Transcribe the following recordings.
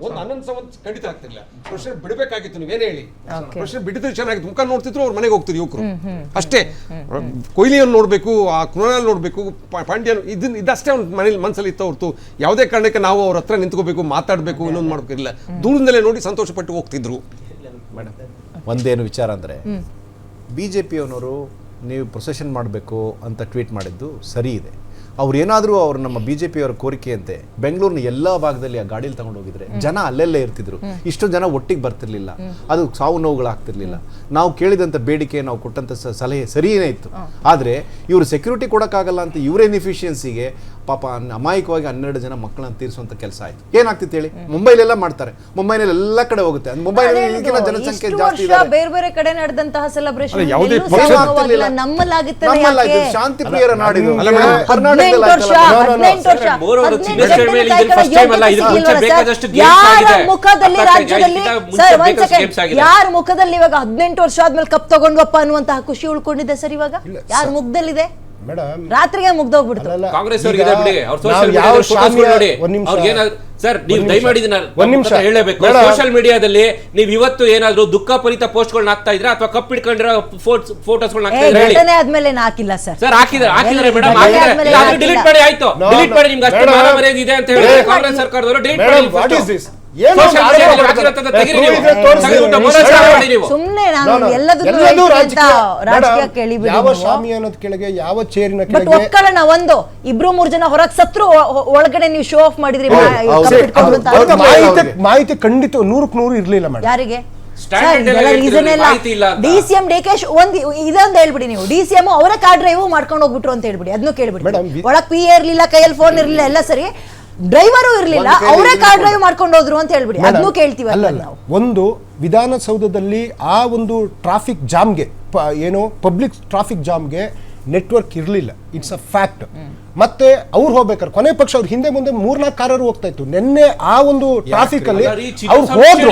ಒಂದು ಅನಂತ ಸಂವತ್ ಖಂಡಿತ ಆಗ್ತಿಲ್ಲ. ಪ್ರೊಫೆಷನ್ ಬಿಡಬೇಕಾಗಿತ್ತು. ನೀವೇನು ಹೇಳಿ, ಪ್ರೊಫೆಷನ್ ಬಿಟ್ಟಿದ್ರೆ ಚೆನ್ನಾಗಿತ್ತು. ಮುಖ ನೋಡ್ತಿದ್ರು ಅವ್ರ ಮನೆಗೆ ಹೋಗ್ತಿದ್ರು ಯುವಕರು ಅಷ್ಟೇ. ಕೊಹ್ಲಿಯನ್ನು ನೋಡ್ಬೇಕು, ಆ ಕೃಣಾಲ್ ನೋಡ್ಬೇಕು, ಪಾಂಡ್ಯನ್, ಇದಷ್ಟೇ ಅವ್ನ ಮನಸ್ಸಲ್ಲಿ ಇತ್ತು ಹೊರತು ಯಾವುದೇ ಕಾರಣಕ್ಕೆ ನಾವು ಅವ್ರ ಹತ್ರ ನಿಂತ್ಕೋಬೇಕು, ಮಾತಾಡಬೇಕು, ಇನ್ನೊಂದು ಮಾಡ್ಬೇಕಿಲ್ಲ. ದೂರದಲ್ಲೇ ನೋಡಿ ಸಂತೋಷ ಪಟ್ಟು ಹೋಗ್ತಿದ್ರು. ಮೇಡಮ್, ಒಂದೇನು ವಿಚಾರ ಅಂದರೆ BJP-ಯವರು ನೀವು ಪ್ರೊಸೆಷನ್ ಮಾಡಬೇಕು ಅಂತ ಟ್ವೀಟ್ ಮಾಡಿದ್ದು ಸರಿ ಇದೆ. ಅವ್ರೇನಾದರೂ ಅವ್ರು ನಮ್ಮ BJP-ಯವರ ಕೋರಿಕೆಯಂತೆ ಬೆಂಗಳೂರಿನ ಎಲ್ಲ ಭಾಗದಲ್ಲಿ ಆ ಗಾಡೀಲಿ ತಗೊಂಡು ಹೋಗಿದ್ರೆ ಜನ ಅಲ್ಲೆಲ್ಲೇ ಇರ್ತಿದ್ರು. ಇಷ್ಟು ಜನ ಒಟ್ಟಿಗೆ ಬರ್ತಿರ್ಲಿಲ್ಲ, ಅದು ಸಾವು ನೋವುಗಳಾಗ್ತಿರ್ಲಿಲ್ಲ. ನಾವು ಕೇಳಿದಂಥ ಬೇಡಿಕೆ, ನಾವು ಕೊಟ್ಟಂಥ ಸಲಹೆ ಸರಿಯೇ ಇತ್ತು. ಆದರೆ ಇವರು ಸೆಕ್ಯೂರಿಟಿ ಕೊಡೋಕ್ಕಾಗಲ್ಲ ಅಂತ ಇವರ ಇನ್ಎಫಿಷಿಯನ್ಸಿಗೆ ಪಾಪ ಅಮಾಯಕವಾಗಿ 12 ಜನ ಮಕ್ಕಳನ್ನ ತೀರಿಸುವಂಥ ಕೆಲಸ ಆಯಿತು. ಏನಾಗ್ತಿತ್ತು ಹೇಳಿ? ಮುಂಬೈಲೆಲ್ಲ ಮಾಡ್ತಾರೆ, ಮುಂಬೈನಲ್ಲಿ ಎಲ್ಲ ಕಡೆ ಹೋಗುತ್ತೆ. ಮುಂಬೈನಲ್ಲಿ ಜನಸಂಖ್ಯೆ ಜಾಸ್ತಿ ಇದೆ. ಬೇರೆ ಬೇರೆ ಕಡೆ ನಡೆದಂತಹ ಸೆಲೆಬ್ರೇಷನ್ ಶಾಂತಿ ಪ್ರಿಯರ ನಾಡಿದು. ಯಾರ ಮುಖದಲ್ಲಿ ಇವಾಗ 18 ವರ್ಷ ಆದ್ಮೇಲೆ ಕಪ್ ತಗೊಂಡ್ವಪ್ಪ ಅನ್ನುವಂತಹ ಖುಷಿ ಉಳ್ಕೊಂಡಿದೆ ಸರ್. ಇವಾಗ ಯಾರ ಮುಖದಲ್ಲಿದೆ? ರಾತ್ರಿಗೆ ಮುಗ್ದೋಗ್ಬಿಡ್ತು. ಕಾಂಗ್ರೆಸ್ ಅವರಿಗೆ ಬಿಡಿ, ಅವ್ರ ಸರ್ ನೀವು ದಯಮಾಡಿ ಹೇಳಬೇಕು. ಸೋಷಿಯಲ್ ಮೀಡಿಯಾದಲ್ಲಿ ನೀವು ಇವತ್ತು ಏನಾದ್ರು ದುಃಖಪರಿತ ಪೋಸ್ಟ್ಗಳನ್ನ ಹಾಕ್ತಾ ಇದ್ರೆ ಅಥವಾ ಕಪ್ ಹಿಡ್ಕೊಂಡಿರೋ ಫೋಟೋಸ್ಗಳನ್ನ ಆದ್ಮೇಲೆ ಹಾಕಿಲ್ಲ ಸರ್. ಸರ್ ಹಾಕಿದ್ರೆ ಮೇಡಮ್, ಡಿಲೀಟ್ ಮಾಡಿ ಆಯ್ತು. ಡಿಲೀಟ್ ಮಾಡಿ, ನಿಮ್ಗೆ ಅಷ್ಟು ಮಾನ ಮರ್ಯಾದೆ ಇದೆ ಅಂತ ಹೇಳಿ ಕಾಂಗ್ರೆಸ್ ಸರ್ಕಾರದವರು ಡಿಲೀಟ್ ಮಾಡಿ. ಸುಮ್ನೆ ಯಾವ ಶಾಮಿಯಾನದ ಕೆಳಗೆ, ಯಾವ ಚೇರಿನ ಕೆಳಗೆ ಒಕ್ಕಳಣ ಒಂದು 2-3 ಜನ ಹೊರಗೆ ಸತ್ರು ಒಳಗಡೆ ನೀವು ಶೋ ಆಫ್ ಮಾಡಿದ್ರಿ. ಮಾಹಿತಿ ಖಂಡಿತ 100ಕ್ಕೆ 100 ಇರ್ಲಿಲ್ಲ ಮೇಡಮ್. ಯಾರಿಗೆ? DCM DK ಇದೊಂದು ಹೇಳ್ಬಿಡಿ ನೀವು. DCM ಅವರ ಕಾರ್ ಡ್ರೈವ್ ಮಾಡ್ಕೊಂಡು ಹೋಗ್ಬಿಟ್ರು ಅಂತ ಹೇಳ್ಬಿಡಿ, ಅದನ್ನು ಕೇಳ್ಬಿಡಿ. ಒಳಗ್ PA ಇರ್ಲಿಲ್ಲ, ಕೈಯಲ್ಲಿ ಫೋನ್ ಇರ್ಲಿಲ್ಲ, ಎಲ್ಲ ಸರಿ, ಡ್ರೈವರು ಇರ್ಲಿಲ್ಲ, ಅವರೇ ಕಾರ್ ಡ್ರೈವ್ ಮಾಡ್ಕೊಂಡು ಹೋದ್ರು ಅಂತ ಹೇಳ್ಬಿಡಿ, ಅದನ್ನು ಕೇಳ್ತೀವಿ. ಒಂದು ವಿಧಾನಸೌಧದಲ್ಲಿ ಆ ಒಂದು ಟ್ರಾಫಿಕ್ ಜಾಮ್ಗೆ, ಏನೋ ಪಬ್ಲಿಕ್ ಟ್ರಾಫಿಕ್ ಜಾಮ್ಗೆ ನೆಟ್ವರ್ಕ್ ಇರಲಿಲ್ಲ. It's a fact. ಮತ್ತೆ ಅವ್ರು ಹೋಗ್ಬೇಕಾದ್ರೆ ಕೊನೆ ಪಕ್ಷ ಅವ್ರ ಹಿಂದೆ ಮುಂದೆ 3-4 ಕಾರರು ಹೋಗ್ತಾ ಇತ್ತು. ನಿನ್ನೆ ಆ ಒಂದು ಟ್ರಾಫಿಕ್ ಅಲ್ಲಿ ಅವ್ರು ಹೋದ್ರು,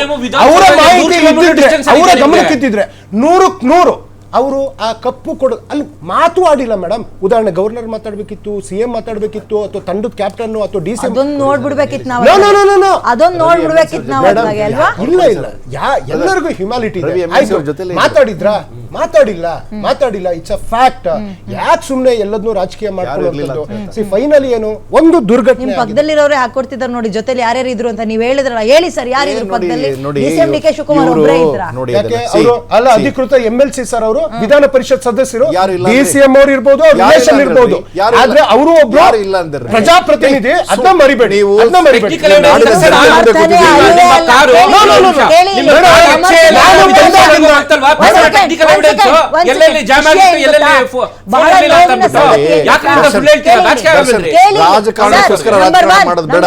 ಅವರ ಮಾಹಿತಿ ಅವರ ಗಮನಕ್ಕಿದ್ದಿದ್ರೆ 100ಕ್ಕೆ 100 ಅವರು ಆ ಕಪ್ಪು ಕೊಡ ಅಲ್ಲಿ ಮಾತು ಆಡಿಲ್ಲ ಮೇಡಮ್. ಉದಾಹರಣೆ ಗವರ್ನರ್ ಮಾತಾಡ್ಬೇಕಿತ್ತು, CM ಮಾತಾಡ್ಬೇಕಿತ್ತು, ಅಥವಾ ತಂಡದ ಕ್ಯಾಪ್ಟನ್ ಅಥವಾ DC ನೋಡ್ಬಿಡ್ಬೇಕಿತ್ತು ನಾವು. ಇಲ್ಲ ಎಲ್ಲರಿಗೂ ಹ್ಯುಮ್ಯಾಲಿಟಿ ಇದೆ. ಮಾತಾಡಿಲ್ಲ. It's a fact. ಯಾಕೆ ಸುಮ್ನೆ ಎಲ್ಲದನ್ನೂ ರಾಜಕೀಯ ಮಾಡ್ಕೊಳ್ಳೋದು? ಫೈನಲಿ ಏನು ಒಂದು ದುರ್ಘಟನೆ. ನಿಮ್ ಪಕ್ಕದಲ್ಲಿರೋರೇ ಹಾಕೊಡ್ತಿದ್ದಾರೆ ನೋಡಿ, ಜೊತೆಲಿ ಯಾರ್ಯಾರು ಇದ್ರು ಅಂತ ನೀವ್ ಹೇಳಿದ್ರಲ್ಲ, ಹೇಳಿ ಸರ್ ಯಾರಿದ್ರು ಪಕ್ಕದಲ್ಲಿ? DCM DK ಶಿವಕುಮಾರ್ ಒಬ್ಬರೇ ಇದ್ರ? ಅಲ್ಲ, ಅಧಿಕೃತ MLC ಸರ್ ಅವರು ವಿಧಾನ ಪರಿಷತ್ ಸದಸ್ಯರು, DCM ಅವರು ಇರ್ಬೋದು, ರಿಲೇಷನ್ ಇರ್ಬೋದು, ಆದ್ರೆ ಅವರು ಒಬ್ರು ಪ್ರಜಾಪ್ರತಿನಿಧಿ. ಅದನ್ನ ಮರಿಬೇಡಿ. ರಾಜಕಾರಣಕ್ಕೋಸ್ಕರ ರಾಜಕಾರಣ ಮಾಡೋದು ಬೇಡ.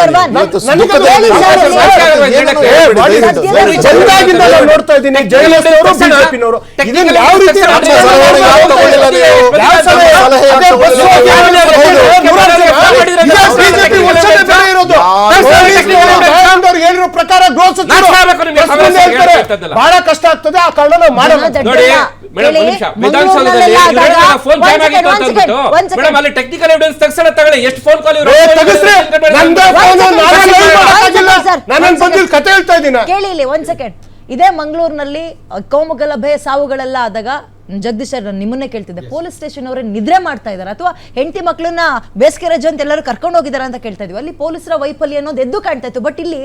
ನೋಡ್ತಾ ಇದ್ದೀನಿ ಜಯಲಲಿತಾವರು, BJP-ನವರು ಇದನ್ನ ಯಾವ ರೀತಿ ಹೇಳಿರೋ ಪ್ರಕಾರ ಬಹಳ ಕಷ್ಟ ಆಗ್ತದೆ. ಆ ಕಾರಣ ನಾವು ಮಾಡೋಣ. ಟೆಕ್ನಿಕಲ್ ಎವಿಡೆನ್ಸ್ ತಕ್ಷಣ ತಗೊಳ್ಳಿ. ಎಷ್ಟು ಫೋನ್ ಕಾಲ್ ಕತೆ ಹೇಳ್ತಾ ಇದ್ದೀನಿ. ಕೇಳಿ ಇಲ್ಲಿ 1 ಸೆಕೆಂಡ್. ಇದೇ ಮಂಗಳೂರಿನಲ್ಲಿ ಕೋಮುಗಲಭೆ ಸಾವುಗಳೆಲ್ಲ ಆದಾಗ ಜಗದೀಶ್ ಸರ್ ನಿಮ್ಮನ್ನೇ ಕೇಳ್ತಿದ್ದೆ, ಪೊಲೀಸ್ ಸ್ಟೇಷನ್ ಅವರೇ ನಿದ್ರೆ ಮಾಡ್ತಾ ಇದಾರೆ ಅಥವಾ ಹೆಂಡತಿ ಮಕ್ಕಳನ್ನ ಬೇಸಿಗೆ ರಜೆ ಅಂತ ಎಲ್ಲರೂ ಕರ್ಕೊಂಡು ಹೋಗಿದಾರೆ ಅಂತ ಕೇಳ್ತಾ ಇದೀವಿ. ಅಲ್ಲಿ ಪೊಲೀಸರ ವೈಫಲ್ಯ ಅನ್ನೋದು ಎದ್ದು ಕಾಣ್ತಾ ಇತ್ತು. ಬಟ್ ಇಲ್ಲಿ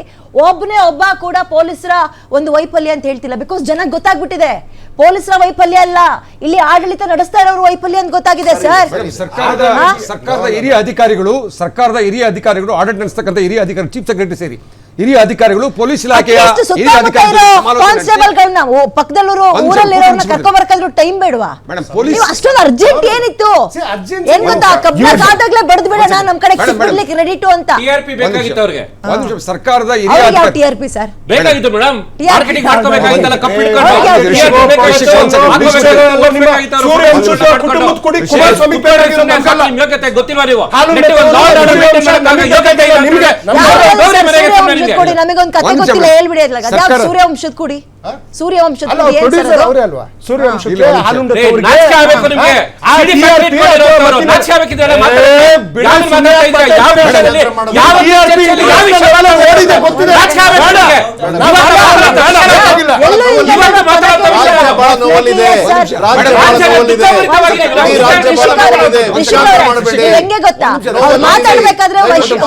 ಒಬ್ಬ ಕೂಡ ಪೊಲೀಸರ ಒಂದು ವೈಫಲ್ಯ ಅಂತ ಹೇಳ್ತಿಲ್ಲ. ಬಿಕಾಸ್ ಜನಕ್ಕೆ ಗೊತ್ತಾಗ್ಬಿಟ್ಟಿದೆ ಪೊಲೀಸರ ವೈಫಲ್ಯ ಅಲ್ಲ, ಇಲ್ಲಿ ಆಡಳಿತ ನಡೆಸ್ತಾ ಇರೋರು ವೈಫಲ್ಯ ಅಂತ ಗೊತ್ತಾಗಿದೆ ಸರ್. ಸರ್ಕಾರದ ಹಿರಿಯ ಅಧಿಕಾರಿಗಳು, ಆಡಳಿತ ನಡೆಸ್ತಕ್ಕಂಥ ಹಿರಿಯ ಅಧಿಕಾರಿ, ಚೀಫ್ ಸೆಕ್ರೆಟರಿ ಸೇರಿ ಹಿರಿಯ ಅಧಿಕಾರಿಗಳು, ಪೊಲೀಸ್ ಇಲಾಖೆಯ ಕಾನ್ಸ್ಟೇಬಲ್ಗಳನ್ನ ಪಕ್ಕದಲ್ಲೂರು ಊರಲ್ಲಿರೋರ್ನ ಕರ್ಕೊ ಬರ್ಕಂದ್ರು ಟೈಮ್ ಬೇಡವಾ? ಅಷ್ಟೊಂದು ಅರ್ಜೆಂಟ್ ಏನಿತ್ತು? ಏನ್ ಗೊತ್ತಾ, ಕಬ್ಬಾಗ್ಲೇ ಬಡ್ದು ಬಿಡೋಣ ನಮ್ ಕಡೆ ಬಿಡ್ಲಿಕ್ಕೆ ರೆಡಿ ಟು ಅಂತ. ಸರ್ಕಾರದ TRP ಸರ್ ಬೇಕಾಗಿತ್ತು ಮೇಡಮ್. ಮಾರ್ಕೆಟಿಂಗ್ ಮಾಡ್ಕೋಬೇಕಾಗಿತ್ತಲ್ಲ, ಕಪ್ಪು ಯೋಗ್ಯತೆ ಗೊತ್ತಿಲ್ವಾ ನೀವು? ಕೊಡಿ ನಮಗೊಂದು ಕತೆ ಗೊತ್ತಿಲ್ಲ, ಹೇಳ್ಬಿಡಿ. ಸೂರ್ಯವಂಶದ ಕೊಡಿ, ಸೂರ್ಯವಂಶದ ಗೊತ್ತಿದೆ. ರಾಜಕಾರಣ ಬೇಡ. ನಿಮ್ಗೆ. ನಾವು ಎಲ್ಲೂ ಇಲ್ಲ. ಇವತ್ತು ಮಾತಾಡ್ತಾ ರಾಜ್ಯ ಬಹಳ ನೋವಲ್ಲಿದೆ. ರಾಜ್ಯ ಬಹಳ ನೋವಲ್ಲಿದೆ. ಈ ರಾಜ್ಯ ಬಹಳ ನೋವಲ್ಲಿದೆ. ವಿಚಾರ ಮಾಡಬೇಡಿ. ಹೆಂಗೆ ಗೊತ್ತಾ ಅವ್ರು ಮಾತಾಡ್ಬೇಕಾದ್ರೆ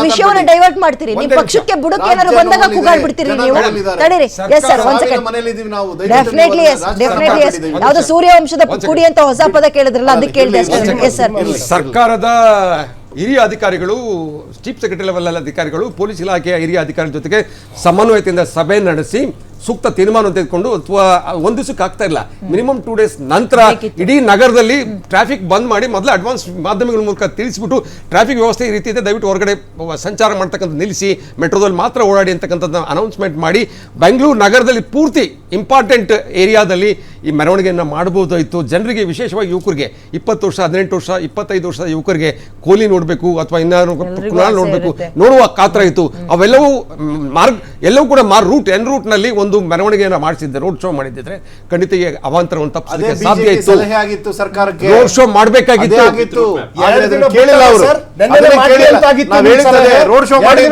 ವಿಷಯವನ್ನು ಡೈವರ್ಟ್ ಮಾಡ್ತೀರಿ ನೀವು ಪಕ್ಷಕ್ಕೆ ಬುಡಕ್ಕೆ ಏನಾದ್ರು ಬಂದಾಗ ಕೂಗಾಡ್ಬಿಡ್ತೀರಿ ನೀವು ತಡೀರಿ ಎಸ್ ಸರ್ ಒಂದ್ ಸೆಕೆಂಡ್ ಮನೆಯಲ್ಲಿದ್ದೀವಿ ನಾವು ಡೆಫಿನೆಟ್ಲಿ ಎಸ್ ಡೆಫಿನೆಟ್ಲಿ ಎಸ್ ಯಾವ್ದೋ ಸೂರ್ಯವಂಶದ ಕುಡಿ ಅಂತ ಹೊಸ ಪದ ಕೇಳಿದ್ರಲ್ಲ ಅದಕ್ಕೆ ಕೇಳಿದೆ ಅಷ್ಟೇ ಎಸ್ ಸರ್ ಸರ್ಕಾರದ ಹಿರಿಯ ಅಧಿಕಾರಿಗಳು ಚೀಫ್ ಸೆಕ್ರೆಟರಿ ಲೆವೆಲ್ ಅಧಿಕಾರಿಗಳು ಪೊಲೀಸ್ ಇಲಾಖೆಯ ಹಿರಿಯ ಅಧಿಕಾರಿಗಳ ಜೊತೆಗೆ ಸಮನ್ವಯತೆಯಿಂದ ಸಭೆ ನಡೆಸಿ ಸೂಕ್ತ ತೀರ್ಮಾನ ತೆಗೆದುಕೊಂಡು ಅಥವಾ ಒಂದು ದಿವಸಕ್ಕೆ ಆಗ್ತಾ ಇಲ್ಲ ಮಿನಿಮಮ್ 2 days ನಂತರ ಇಡೀ ನಗರದಲ್ಲಿ ಟ್ರಾಫಿಕ್ ಬಂದ್ ಮಾಡಿ ಮೊದಲು ಅಡ್ವಾನ್ಸ್ ಮಾಧ್ಯಮಗಳ ಮೂಲಕ ತಿಳಿಸ್ಬಿಟ್ಟು ಟ್ರಾಫಿಕ್ ವ್ಯವಸ್ಥೆ ಈ ರೀತಿ ಇದೆ ದಯವಿಟ್ಟು ಹೊರಗಡೆ ಸಂಚಾರ ಮಾಡ್ತಕ್ಕಂಥ ನಿಲ್ಲಿಸಿ ಮೆಟ್ರೋದಲ್ಲಿ ಮಾತ್ರ ಓಡಾಡಿ ಅಂತಕ್ಕಂಥದ್ದನ್ನ ಅನೌನ್ಸ್ಮೆಂಟ್ ಮಾಡಿ ಬೆಂಗಳೂರು ನಗರದಲ್ಲಿ ಪೂರ್ತಿ ಇಂಪಾರ್ಟೆಂಟ್ ಏರಿಯಾದಲ್ಲಿ ಈ ಮೆರವಣಿಗೆಯನ್ನು ಮಾಡಬಹುದಾಯಿತು. ಜನರಿಗೆ ವಿಶೇಷವಾಗಿ ಯುವಕರಿಗೆ 20 ವರ್ಷ 18 ವರ್ಷ 25 ವರ್ಷದ ಯುವಕರಿಗೆ ಕೊಹ್ಲಿ ನೋಡಬೇಕು ಅಥವಾ ಇನ್ನಾರು ಕುನಾಲ್ ನೋಡಬೇಕು ನೋಡುವ ಕಾತರ ಇತ್ತು. ಅವೆಲ್ಲವೂ ಎಲ್ಲವೂ ಕೂಡ ರೂಟ್ ಎನ್ ರೂಟ್ನಲ್ಲಿ ಒಂದು ಮೆರವಣಿಗೆಯನ್ನು ಮಾಡಿಸಿದ್ದೆ ರೋಡ್ ಶೋ ಮಾಡಿದ್ದಿದ್ರೆ ಖಂಡಿತ ಈ ಅವಾಂತರವನ್ನು ತಪ್ಪಿಸಲಿಕ್ಕೆ ಸಾಧ್ಯ ಇತ್ತು. ಸಲಹೆ ಆಗಿತ್ತು ಸರ್ಕಾರಕ್ಕೆ ರೋಡ್ ಶೋ ಮಾಡಬೇಕಾಗಿತ್ತು. ಕೇಳಿಲ್ಲ ಅವರು ರೋಡ್ ಶೋ ಮಾಡಿ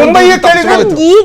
ಮುಂಬೈ